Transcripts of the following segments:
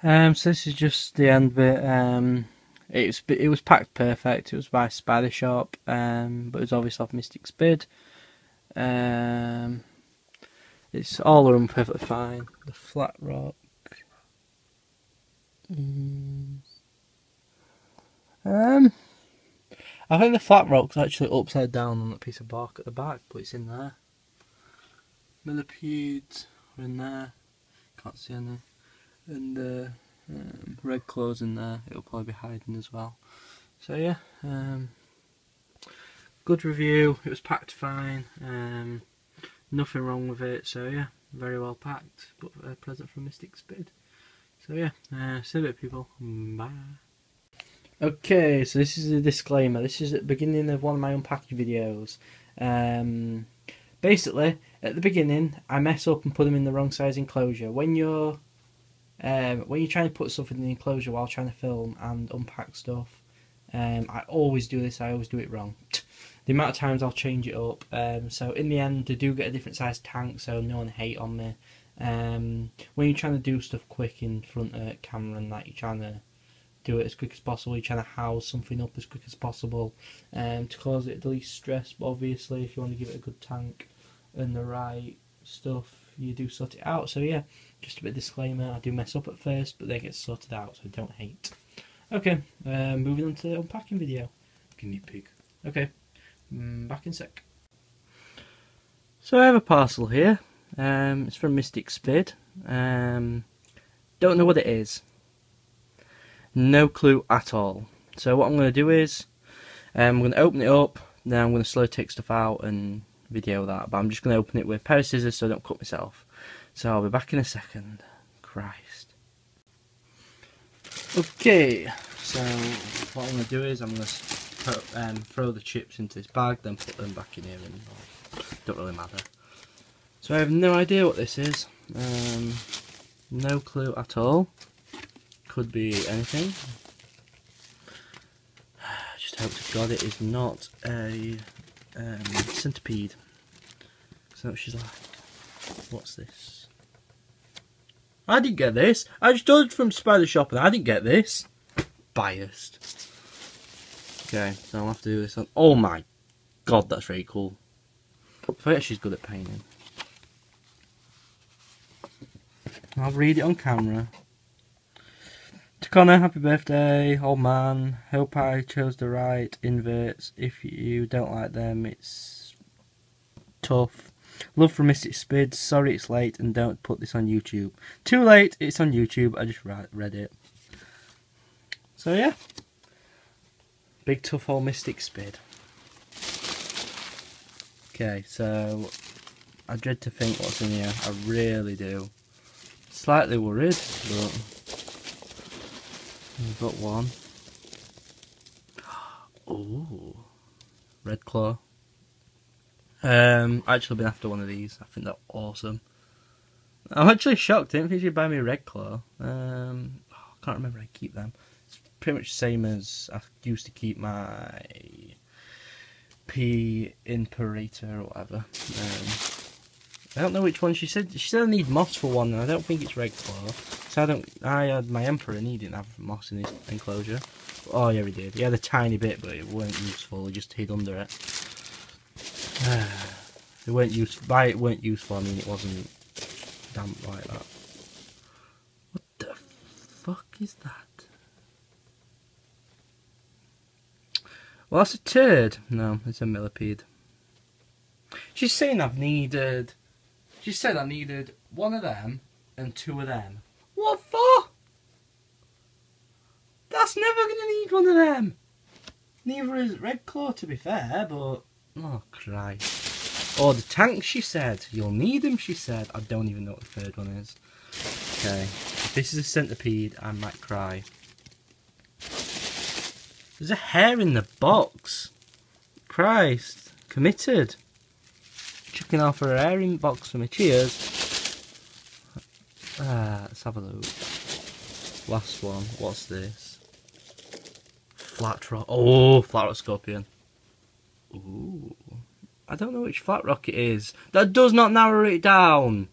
So this is just the end bit. It was packed perfect. It was by Spider Shop, but it was obviously off Mystic Spid. It's all run perfectly fine. The flat rock. I think the flat rock's actually upside down on that piece of bark at the back, but it's in there. Millipedes are in there. Can't see any. And red claws in there. It'll probably be hiding as well. So yeah, good review. It was packed fine. Nothing wrong with it. So yeah, very well packed. But a present from Mystic Spid. So yeah, see you later, people. Bye. Okay, so this is a disclaimer. This is at the beginning of one of my unpacking videos. Basically, at the beginning, I mess up and put them in the wrong size enclosure. When you're trying to put stuff in the enclosure while trying to film and unpack stuff, I always do this. I always do it wrong. The amount of times I'll change it up. So in the end, I do get a different size tank, so no one hate on me. When you're trying to do stuff quick in front of camera and that, you're trying to do it as quick as possible. You're trying to house something up as quick as possible to cause it the least stress. But obviously, if you want to give it a good tank and the right stuff, you do sort it out. So yeah, just a bit of disclaimer. I do mess up at first, but then it gets sorted out, so don't hate. Okay, moving on to the unpacking video. Guinea pig. Okay, back in a sec. So I have a parcel here. It's from Mystic Spid. Don't know what it is. No clue at all. So what I'm going to do is, I'm going to open it up, then I'm going to slowly take stuff out and video that, but I'm just going to open it with a pair of scissors so I don't cut myself. So I'll be back in a second. Christ. Okay, so what I'm going to do is I'm going to throw the chips into this bag, then put them back in here, and don't really matter. So I have no idea what this is. No clue at all. Could be anything. Just hope to God it is not a centipede. So she's like, what's this? I didn't get this. I just ordered from Spider Shop and I didn't get this. Biased. Okay, so I'll have to do this on. Oh my God, that's very cool. I forget she's good at painting. I'll read it on camera. To Connor, happy birthday, old man. Hope I chose the right inverts. If you don't like them, it's tough. Love from Mystic Spid. Sorry it's late and don't put this on YouTube. Too late, it's on YouTube. I just read it. So yeah. Big tough old Mystic Spid. Okay, so I dread to think what's in here. I really do. Slightly worried, but we've got one. Oh, Red Claw. Actually been after one of these. I think they're awesome. I'm actually shocked. I didn't think you'd buy me a Red Claw. I can't remember how I keep them. It's pretty much the same as I used to keep my P Imperator or whatever. I don't know which one she said. She said I need moss for one, and I don't think it's Red Claw. So I had my Emperor and he didn't have moss in his enclosure. Oh yeah, he did. He had a tiny bit, but it weren't useful. He just hid under it. It weren't useful. By it weren't useful, I mean it wasn't damp like that. What the fuck is that? Well, that's a turd. No, it's a millipede. She's saying I've needed. She said I needed one of them and two of them. What for? That's never going to need one of them. Neither is Red Claw, to be fair, but... Oh, Christ. Oh, the tank, she said. You'll need them, she said. I don't even know what the third one is. Okay. If this is a centipede, I might cry. There's a hair in the box. Christ. Committed. Chucking off her hair in the box for me. Cheers. Let's have a look. Last one. What's this? Flat rock. Oh, flat rock scorpion. Ooh. I don't know which flat rock it is. That does not narrow it down.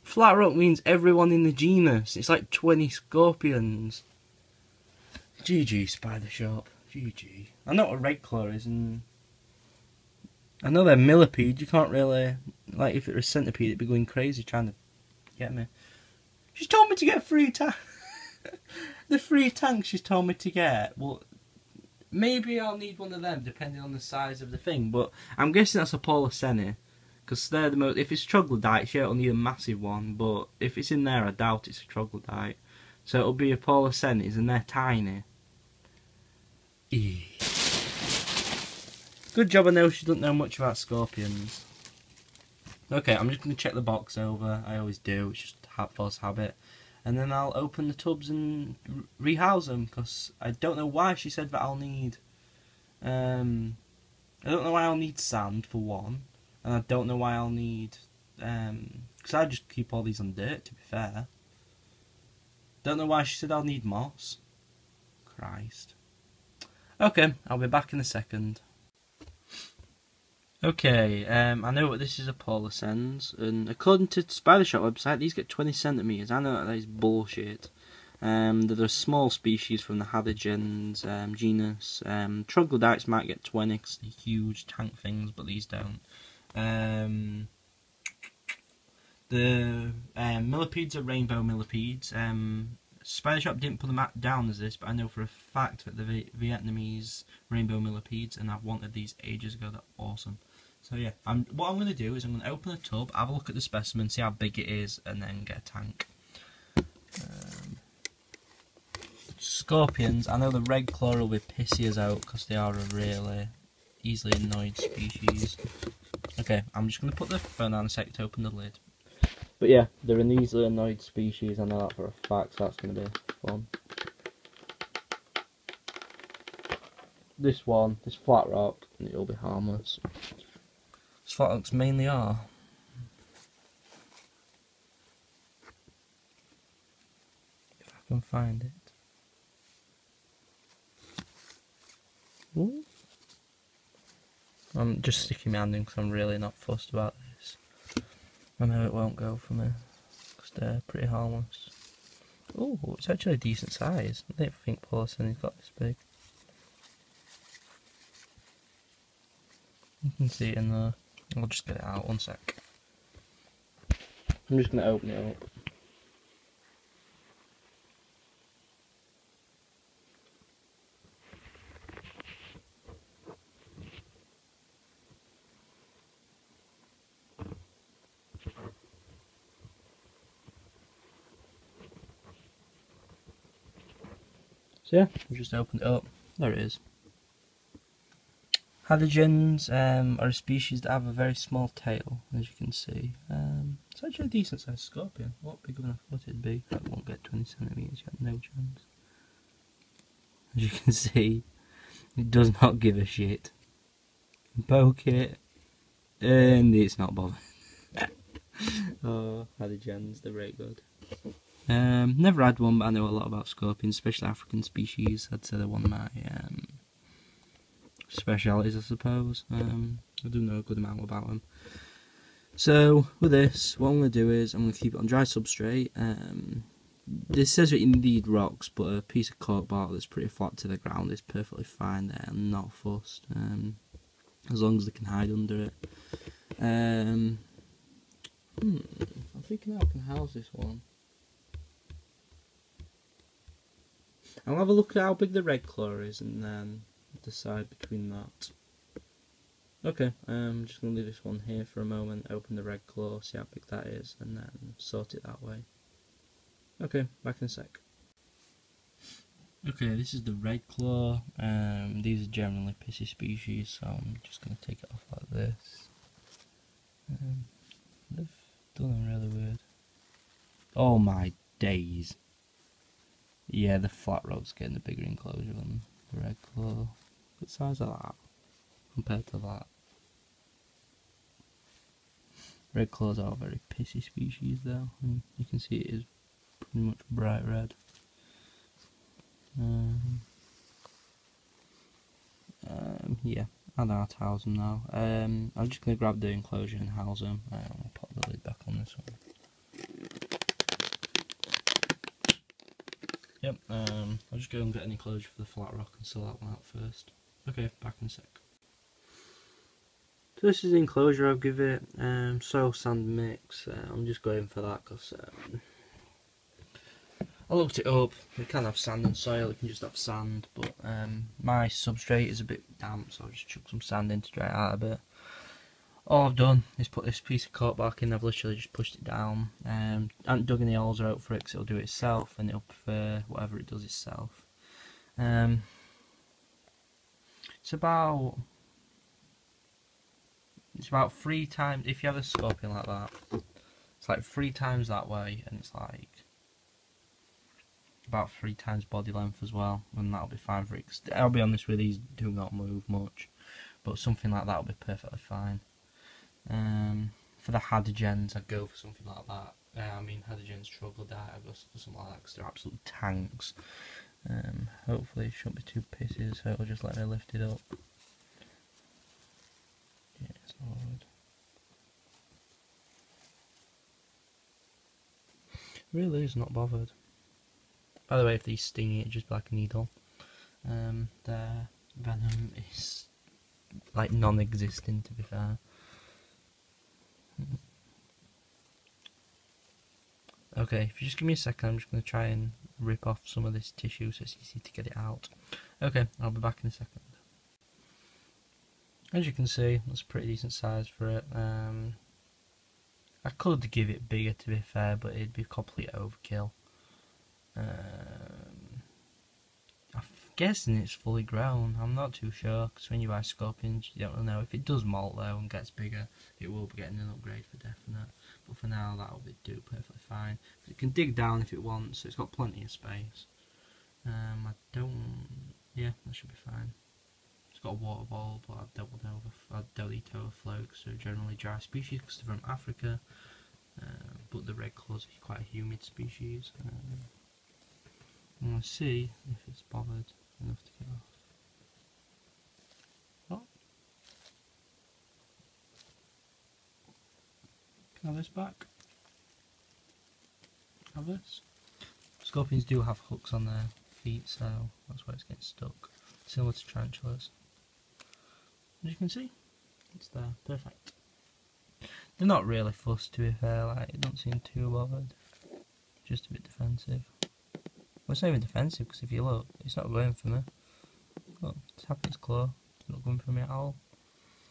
Flat rock means everyone in the genus. It's like 20 scorpions. GG, Spider Shop. GG. I know what a red claw is, and I know they're millipedes. You can't really, like, if it was a centipede, it'd be going crazy trying to get me. She's told me to get free tank. The free tank she's told me to get. Well, maybe I'll need one of them depending on the size of the thing. But I'm guessing that's a Poloceni, because they're the most. If it's troglodytes, yeah, it'll need a massive one. But if it's in there, I doubt it's a troglodyte. So it'll be a Polocenis, and they're tiny. Good job. I know she doesn't know much about scorpions. Okay, I'm just going to check the box over. I always do. It's just a false habit. And then I'll open the tubs and rehouse them, because I don't know why she said that I'll need... I don't know why I'll need sand, for one. And I don't know why I'll need... because I just keep all these on dirt, to be fair. Don't know why she said I'll need moss. Christ. Okay, I'll be back in a second. Okay, I know what this is a Polocens, and according to the Spider Shop website, these get 20 centimetres. I know that is bullshit. They're a small species from the Hadrogens genus. Troglodytes might get 20 because they're huge tank things, but these don't. The millipedes are rainbow millipedes. Spider Shop didn't put them down as this, but I know for a fact that the Vietnamese rainbow millipedes, and I've wanted these ages ago. They're awesome. So yeah, what I'm going to do is I'm going to open a tub, have a look at the specimen, see how big it is, and then get a tank. Scorpions, I know the red claw will be pissy as out because they are a really easily annoyed species. Okay, I'm just going to put the phone on a sec to open the lid. But yeah, they're an easily annoyed species, I know that for a fact, so that's going to be fun. This flat rock, and it'll be harmless. This flat rocks mainly are. If I can find it. Ooh. I'm just sticking my hand in because I'm really not fussed about this. I know it won't go for me because they're pretty harmless. Oh, it's actually a decent size. I don't think Poloceni's got this big. You can see it in there. I'll just get it out, one sec. I'm just going to open it up. So yeah, I've just opened it up. There it is. Hadrogens are a species that have a very small tail, as you can see. It's actually a decent sized scorpion. What bigger than I thought it'd be. That won't get 20 centimetres, you have no chance. As you can see, it does not give a shit. You can poke it, and it's not bothered. Oh, Hadrogens, they're very good. Never had one, but I know a lot about scorpions, especially African species. I'd say they're one of my specialities, I suppose. I do know a good amount about them. So with this, what I'm going to do is I'm going to keep it on dry substrate. This says that you need rocks, but a piece of cork bark that's pretty flat to the ground is perfectly fine there. I'm not fussed, as long as they can hide under it. I'm thinking how I can house this one. I'll have a look at how big the red claw is and then decide between that. Okay, I'm just going to leave this one here for a moment, open the red claw, see how big that is, and then sort it that way. Okay, back in a sec. Okay, this is the red claw. These are generally pissy species, so I'm just going to take it off like this. They've done them really weird. Oh my days. Yeah, the flat rock's getting a bigger enclosure than the red claw. What size of that compared to that? Red claws are a very pissy species though, and you can see it is pretty much bright red. Yeah, I'll house them now. I'm just going to grab the enclosure and house them. I'll pop the lid back on this one. Yep, I'll just go and get an enclosure for the flat rock and sort that one out first. Okay, back in a sec. So this is the enclosure. I'll give it soil sand mix. I'm just going for that because I looked it up. It can have sand and soil, it can just have sand, but my substrate is a bit damp, so I'll just chuck some sand in to dry it out a bit. All I've done is put this piece of cork bark in. I've literally just pushed it down. I haven't dug any holes out for it because it'll do it itself, and it'll prefer whatever it does itself. It's about 3 times, if you have a scorpion like that, it's like 3 times that way, and it's like about 3 times body length as well, and that'll be fine for it. I'll be honest with these, do not move much, but something like that will be perfectly fine. For the hadrogens, I'd go for something like that. I mean, hadrogens, troglodyte, I'd go for something like that because they're absolute tanks. Hopefully it shouldn't be too pissy, so it'll just let me lift it up. Yeah, it's not hard. Really is not bothered. By the way, if these sting it, just be like a needle. Their venom is like non-existent, to be fair. Okay, if you just give me a second, I'm just going to try and rip off some of this tissue so it's easy to get it out. Okay, I'll be back in a second. As you can see, that's a pretty decent size for it. I could give it bigger, to be fair, but it'd be complete overkill. I'm guessing it's fully grown. I'm not too sure, because when you buy scorpions, you don't know. If it does molt though and gets bigger, it will be getting an upgrade for definite. But for now, that'll do perfectly fine. It can dig down if it wants, so it's got plenty of space. Yeah, that should be fine. It's got a water ball, but I don't eat overflow because they're generally dry species because they're from Africa. But the red claws are quite a humid species. I'm going to see if it's bothered enough to get off. Oh. Can I have this back? Have this? Scorpions do have hooks on their feet, so that's why it's getting stuck. Similar to tarantulas. As you can see, it's there, perfect. They're not really fussed, to be fair, like, they don't seem too bothered. Just a bit defensive. Well, it's not even defensive, because if you look, it's not going for me. Look, it's tapping its claw, it's not going for me at all.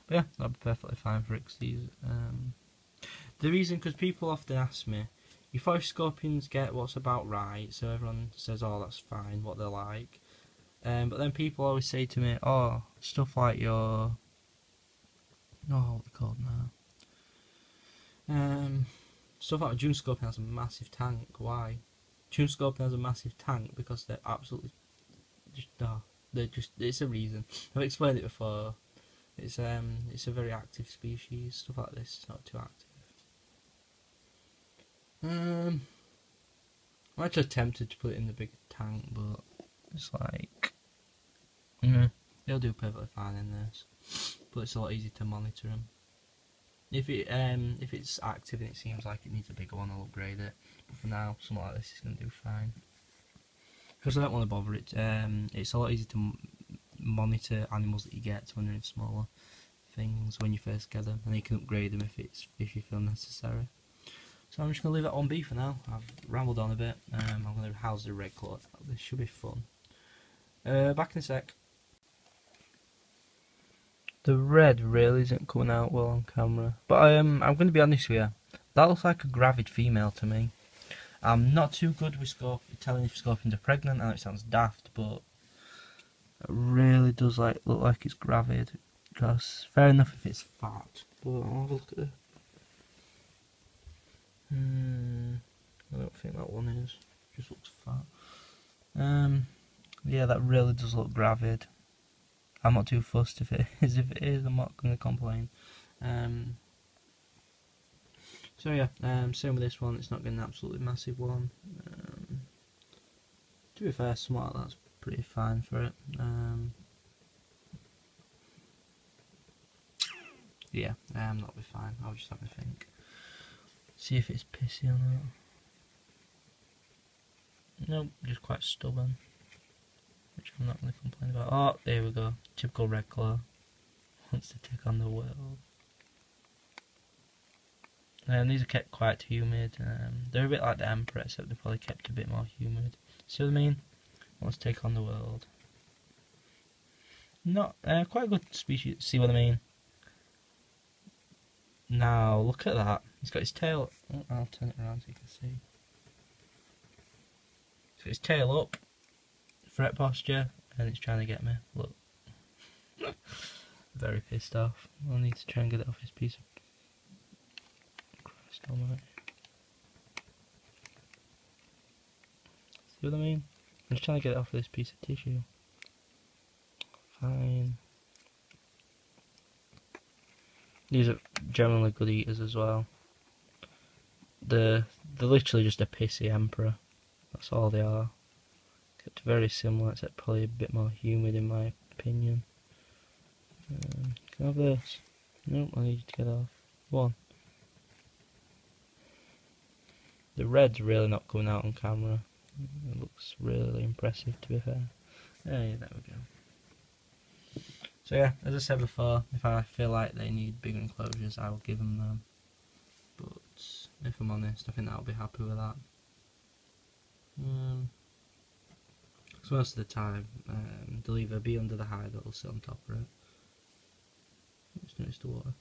But yeah, that'd be perfectly fine for it, because these, the reason, because people often ask me, you forest scorpions get what's about right, so everyone says, oh, that's fine, what they're like. But then people always say to me, oh, stuff like your, what they're called now. Stuff like a June scorpion has a massive tank. Why? June scorpion has a massive tank because they're absolutely it's a reason. I've explained it before. It's a very active species. Stuff like this is not too active. I'm actually tempted to put it in the big tank, but it's like, they'll do perfectly fine in this. But it's a lot easier to monitor them. If it's active and it seems like it needs a bigger one, I'll upgrade it. But for now, something like this is going to do fine. Because I don't want to bother it. It's a lot easier to monitor animals that you get when they're in smaller things when you first get them, and you can upgrade them if you feel necessary. So I'm just going to leave that on B for now. I've rambled on a bit. I'm going to house the red claw. This should be fun. Back in a sec. The red really isn't coming out well on camera, but I'm going to be honest with you. That looks like a gravid female to me. I'm not too good with telling if scorpions are pregnant. I know it sounds daft, but it really does look like it's gravid. Because fair enough if it's fat, but I'll have a look at it. I don't think that one is. It just looks fat. Yeah, that really does look gravid. I'm not too fussed if it is. If it is, I'm not going to complain. So yeah, same with this one. It's not getting an absolutely massive one. To be fair, something like that's pretty fine for it. Yeah, that'll be fine. I'll just have a think. See if it's pissy or not. Nope, just quite stubborn, which I'm not going to complain about. Oh, there we go. Typical red claw. Wants to take on the world. These are kept quite humid. They're a bit like the emperor, except they're probably kept a bit more humid. See what I mean? Wants to take on the world. Not quite a good species. See what I mean? Now look at that. He's got his tail. Oh, I'll turn it around so you can see. He's got his tail up, threat posture, and it's trying to get me. Look. Very pissed off. I'll need to try and get it off his piece of... Christ almighty. See what I mean? I'm just trying to get it off this piece of tissue. Fine. These are generally good eaters as well. They're literally just a pissy emperor. That's all they are. Kept very similar, except probably a bit more humid in my opinion. Can I have this? Nope, I need you to get off. One. The red's really not coming out on camera. It looks really impressive, to be fair. Hey, there we go. So yeah, as I said before, if I feel like they need bigger enclosures, I will give them. But if I'm honest, I think I'll be happy with that. Because most of the time, they'll either be under the hide or they'll sit on top of it. Just noticed the water.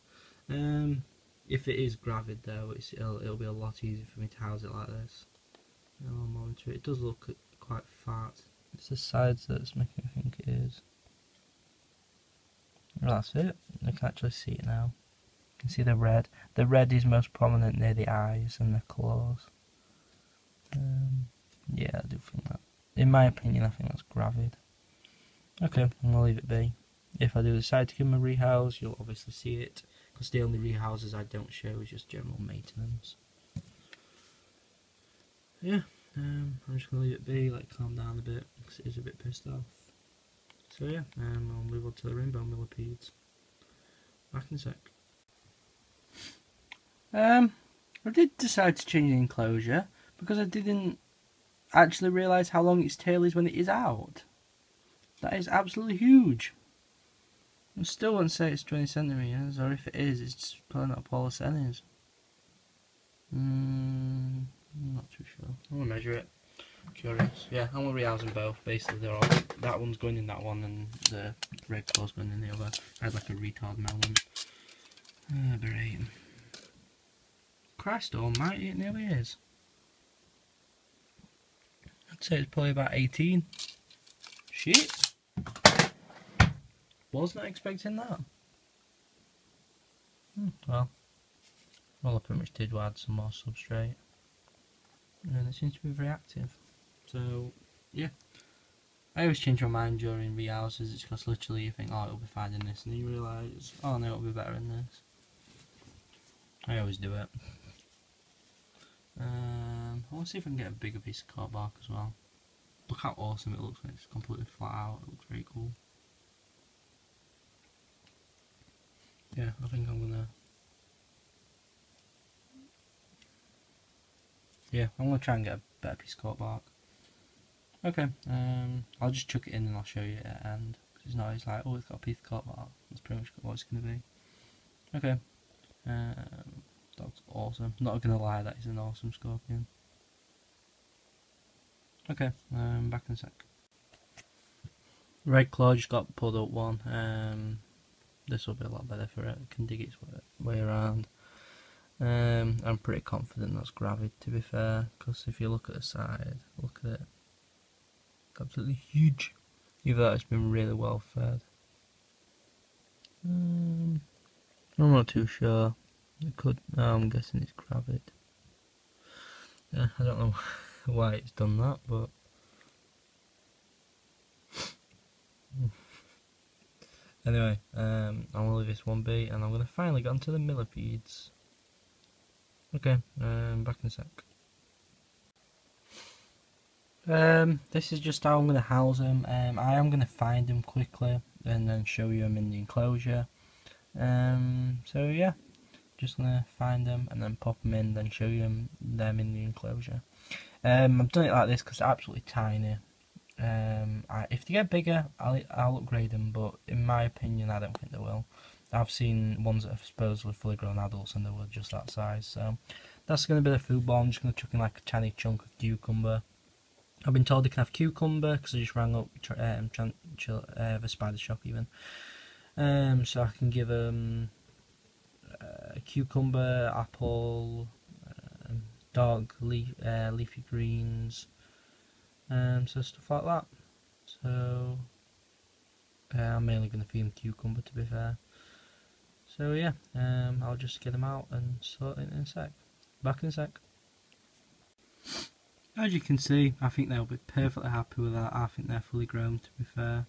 If it is gravid though, it'll be a lot easier for me to house it like this. I'll monitor it. It does look quite fat. It's the sides that's making me think it is. Well, that's it. I can actually see it now. You can see the red. The red is most prominent near the eyes and the claws. Yeah, I do think that. In my opinion, I think that's gravid. Okay, I'm going to leave it be. If I do decide to give him a rehouse, you'll obviously see it. Because the only rehouses I don't show is just general maintenance. Yeah, I'm just going to leave it be, like calm down a bit, because it is a bit pissed off. So yeah, I'll move on to the rainbow millipedes. Back in a sec. I did decide to change the enclosure, because I didn't actually realise how long its tail is when it is out. That is absolutely huge. I still wouldn't say it's 20 centimetres, or if it is, it's probably not polar centis. I'm not too sure. I'm going to measure it. Curious. Yeah, I'm going to rehouse them both. Basically, they're all, that one's going in that one, and the red claw's going in the other. I had like a retard moment. Great. Christ almighty, it nearly is. I'd say it's probably about 18. Shit. Was not expecting that. Well, all I pretty much did was add some more substrate. And it seems to be very active. So, yeah. I always change my mind during rehouses. It's because literally you think, oh, it'll be fine in this. And then you realise, oh no, it'll be better in this. I always do it. I want to see if I can get a bigger piece of cork bark as well. Look how awesome it looks when it's completely flat out. It looks very cool. Yeah, I think I'm gonna. Yeah, I'm gonna try and get a better piece of cork bark. Okay, I'll just chuck it in and I'll show you at the end. Because it's not always like, oh, it's got a piece of cork bark. That's pretty much what it's gonna be. Okay, that's awesome. Not gonna lie, that is an awesome scorpion. Okay, back in a sec. Red claw just got pulled up one. This will be a lot better for it. It can dig its way around. I'm pretty confident that's gravid, to be fair, because if you look at the side, look at it. It's absolutely huge. Either that, it's been really well fed. I'm not too sure. It could. I'm guessing it's gravid. Yeah, I don't know why it's done that, but. Anyway, I'm going to leave this one be, and I'm going to finally get onto the millipedes. Okay, back in a sec. This is just how I'm going to house them. I am going to find them quickly, and then show you them in the enclosure. So yeah, Just gonna find them and then pop them in, then show you them in the enclosure. I've done it like this because they're absolutely tiny. If they get bigger, I'll upgrade them, but in my opinion, I don't think they will. I've seen ones that are supposedly fully grown adults and they were just that size. So that's going to be the food ball. I'm just going to chuck in like a tiny chunk of cucumber. I've been told they can have cucumber because I just rang up the spider shop even. So I can give them cucumber, apple, dark leafy greens, so stuff like that. So I'm mainly going to feed them cucumber, to be fair. So yeah, I'll just get them out and sort it in a sec. Back in a sec. As you can see, I think they'll be perfectly happy with that. I think they're fully grown, to be fair.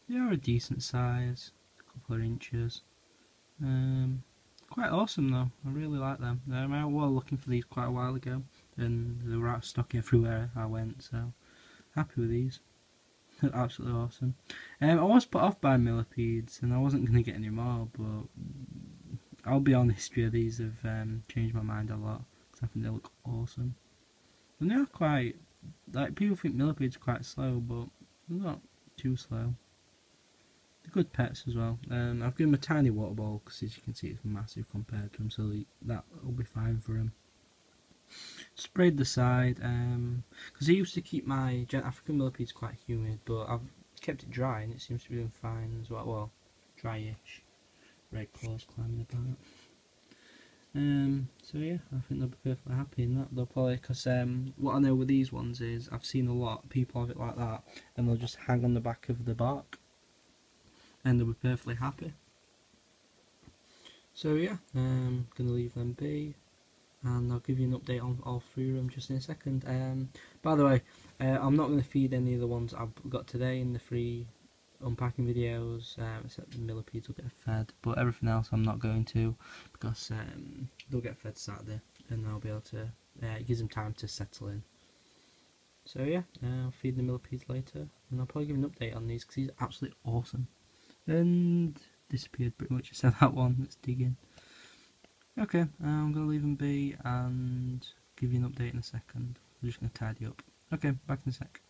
They are a decent size, a couple of inches. Quite awesome though, I really like them. I was looking for these quite a while ago and they were out of stock everywhere I went, so happy with these. They're absolutely awesome. I was put off by millipedes and I wasn't going to get any more, but I'll be honest with you, these have changed my mind a lot because I think they look awesome. And they are quite, like, people think millipedes are quite slow, but they're not too slow. They're good pets as well. I've given them a tiny water ball because, as you can see, it's massive compared to them, so that will be fine for them. Sprayed the side because I used to keep my African millipedes quite humid, but I've kept it dry and it seems to be doing fine as well. Well, dryish. Red claws climbing about. So yeah, I think they'll be perfectly happy in that. They'll probably, because what I know with these ones is I've seen a lot of people have it like that, and they'll just hang on the back of the bark, and they'll be perfectly happy. So yeah, gonna leave them be, and I'll give you an update on all three of them just in a second. By the way, I'm not going to feed any of the ones I've got today in the free unpacking videos, except the millipedes will get fed, but everything else I'm not going to, because they'll get fed Saturday and I'll be able to, it gives them time to settle in. So yeah, I'll feed the millipedes later and I'll probably give an update on these because he's absolutely awesome. And disappeared pretty much, except that one that's digging. Okay, I'm going to leave them be and give you an update in a second. I'm just going to tidy up. Okay, back in a sec.